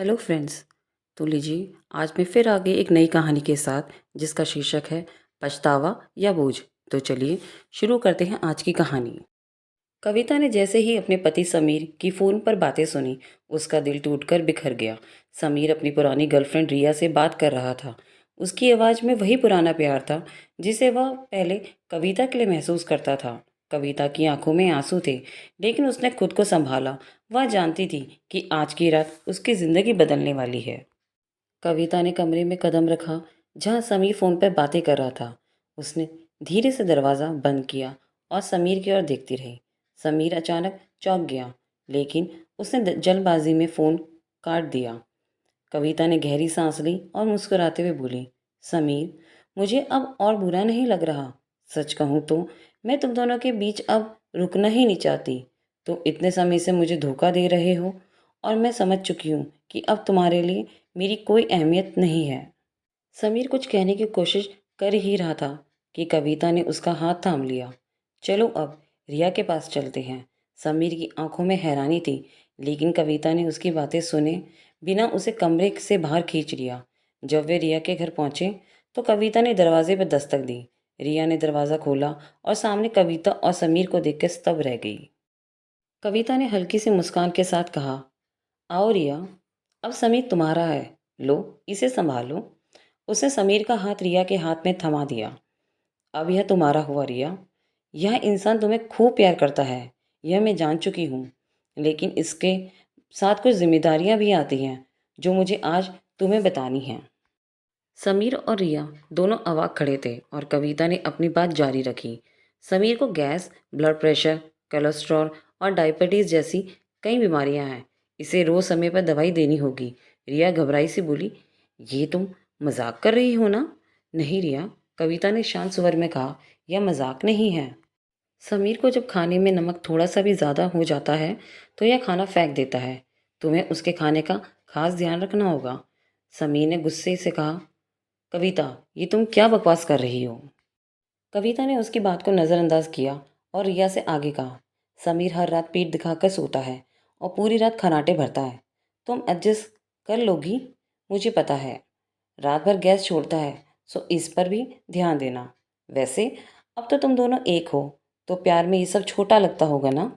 Hello friends. तो लीजिए, आज मैं फिर आ गई एक नई कहानी के साथ जिसका शीर्षक है पछतावा या बोझ। तो चलिए शुरू करते हैं आज की कहानी। कविता ने जैसे ही अपने पति समीर की फ़ोन पर बातें सुनी, उसका दिल टूटकर बिखर गया। समीर अपनी पुरानी गर्लफ्रेंड रिया से बात कर रहा था। उसकी आवाज़ में वही पुराना प्यार था जिसे वह पहले कविता के लिए महसूस करता था। कविता की आंखों में आंसू थे, लेकिन उसने खुद को संभाला। वह जानती थी कि आज की रात उसकी ज़िंदगी बदलने वाली है। कविता ने कमरे में कदम रखा जहां समीर फ़ोन पर बातें कर रहा था। उसने धीरे से दरवाज़ा बंद किया और समीर की ओर देखती रही। समीर अचानक चौंक गया, लेकिन उसने जल्दबाजी में फ़ोन काट दिया। कविता ने गहरी सांस ली और मुस्कुराते हुए बोली, समीर, मुझे अब और बुरा नहीं लग रहा। सच कहूँ तो मैं तुम दोनों के बीच अब रुकना ही नहीं चाहती। तुम इतने समय से मुझे धोखा दे रहे हो और मैं समझ चुकी हूँ कि अब तुम्हारे लिए मेरी कोई अहमियत नहीं है। समीर कुछ कहने की कोशिश कर ही रहा था कि कविता ने उसका हाथ थाम लिया। चलो अब रिया के पास चलते हैं। समीर की आंखों में हैरानी थी, लेकिन कविता ने उसकी बातें सुने बिना उसे कमरे से बाहर खींच लिया। जब वे रिया के घर पहुंचे तो कविता ने दरवाजे पर दस्तक दी। रिया ने दरवाज़ा खोला और सामने कविता और समीर को देखकर स्तब्ध रह गई। कविता ने हल्की सी मुस्कान के साथ कहा, आओ रिया, अब समीर तुम्हारा है। लो, इसे संभालो। उसने समीर का हाथ रिया के हाथ में थमा दिया। अब यह तुम्हारा हुआ रिया। यह इंसान तुम्हें खूब प्यार करता है, यह मैं जान चुकी हूँ। लेकिन इसके साथ कुछ जिम्मेदारियां भी आती हैं जो मुझे आज तुम्हें बतानी हैं। समीर और रिया दोनों अवाक खड़े थे और कविता ने अपनी बात जारी रखी। समीर को गैस, ब्लड प्रेशर, कोलेस्ट्रॉल और डायबिटीज़ जैसी कई बीमारियां हैं। इसे रोज़ समय पर दवाई देनी होगी। रिया घबराई से बोली, ये तुम मजाक कर रही हो ना? नहीं रिया, कविता ने शांत स्वर में कहा, यह मजाक नहीं है। समीर को जब खाने में नमक थोड़ा सा भी ज़्यादा हो जाता है तो यह खाना फेंक देता है। तुम्हें उसके खाने का खास ध्यान रखना होगा। समीर ने गुस्से से कहा, कविता, ये तुम क्या बकवास कर रही हो? कविता ने उसकी बात को नज़रअंदाज किया और रिया से आगे कहा, समीर हर रात पीठ दिखाकर सोता है और पूरी रात खर्राटे भरता है। तुम एडजस्ट कर लोगी? मुझे पता है। रात भर गैस छोड़ता है, सो इस पर भी ध्यान देना। वैसे अब तो तुम दोनों एक हो, तो प्यार में ये सब छोटा लगता होगा ना?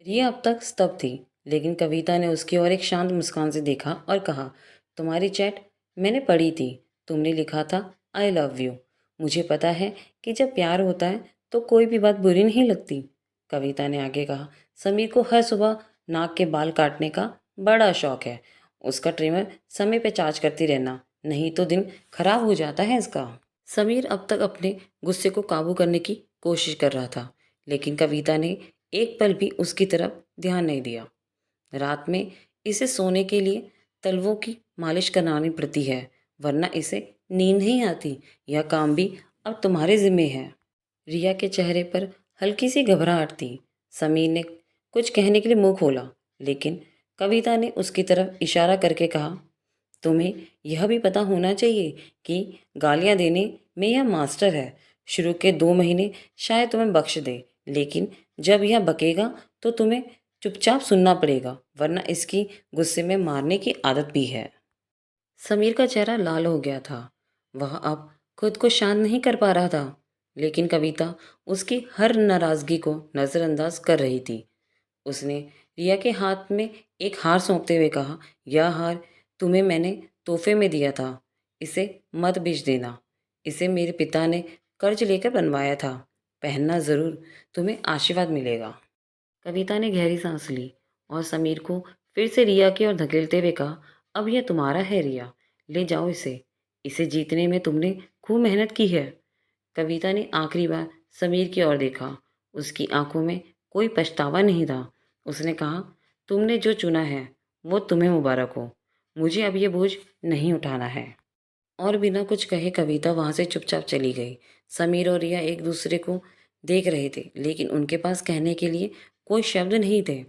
रिया अब तक स्तब्ध थी, लेकिन कविता ने उसकी ओर एक शांत मुस्कान से देखा और कहा, तुम्हारी चैट मैंने पढ़ी थी। तुमने लिखा था, आई लव यू। मुझे पता है कि जब प्यार होता है तो कोई भी बात बुरी नहीं लगती। कविता ने आगे कहा, समीर को हर सुबह नाक के बाल काटने का बड़ा शौक है। उसका ट्रिमर समय पे चार्ज करती रहना, नहीं तो दिन खराब हो जाता है इसका। समीर अब तक अपने गुस्से को काबू करने की कोशिश कर रहा था, लेकिन कविता ने एक पल भी उसकी तरफ ध्यान नहीं दिया। रात में इसे सोने के लिए तलवों की मालिश करानी पड़ती है, वरना इसे नींद नहीं आती। यह काम भी अब तुम्हारे जिम्मे है। रिया के चेहरे पर हल्की सी घबराहट थी। समीर ने कुछ कहने के लिए मुंह खोला, लेकिन कविता ने उसकी तरफ इशारा करके कहा, तुम्हें यह भी पता होना चाहिए कि गालियां देने में यह मास्टर है। शुरू के 2 महीने शायद तुम्हें बख्श दे, लेकिन जब यह बकेगा तो तुम्हें चुपचाप सुनना पड़ेगा, वरना इसकी गुस्से में मारने की आदत भी है। समीर का चेहरा लाल हो गया था। वह अब खुद को शांत नहीं कर पा रहा था, लेकिन कविता उसकी हर नाराजगी को नज़रअंदाज कर रही थी। उसने रिया के हाथ में एक हार सौंपते हुए कहा, यह हार तुम्हें मैंने तोहफे में दिया था। इसे मत बेच देना। इसे मेरे पिता ने कर्ज लेकर बनवाया था। पहनना ज़रूर, तुम्हें आशीर्वाद मिलेगा। कविता ने गहरी सांस ली और समीर को फिर से रिया की ओर धकेलते हुए कहा, अब यह तुम्हारा है रिया, ले जाओ इसे। इसे जीतने में तुमने खूब मेहनत की है। कविता ने आखिरी बार समीर की ओर देखा। उसकी आंखों में कोई पछतावा नहीं था। उसने कहा, तुमने जो चुना है वो तुम्हें मुबारक हो। मुझे अब ये बोझ नहीं उठाना है। और बिना कुछ कहे कविता वहां से चुपचाप चली गई। समीर और रिया एक दूसरे को देख रहे थे, लेकिन उनके पास कहने के लिए कोई शब्द नहीं थे।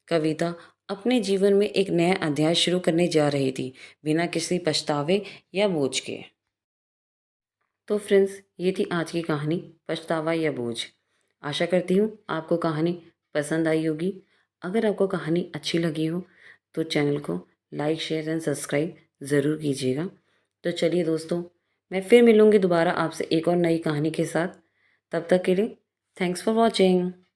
कविता अपने जीवन में एक नया अध्याय शुरू करने जा रही थी, बिना किसी पछतावे या बोझ के। तो फ्रेंड्स, ये थी आज की कहानी, पछतावा या बोझ। आशा करती हूँ आपको कहानी पसंद आई होगी। अगर आपको कहानी अच्छी लगी हो तो चैनल को लाइक शेयर एंड सब्सक्राइब ज़रूर कीजिएगा। तो चलिए दोस्तों, मैं फिर मिलूँगी दोबारा आपसे एक और नई कहानी के साथ। तब तक के लिए थैंक्स फॉर वॉचिंग।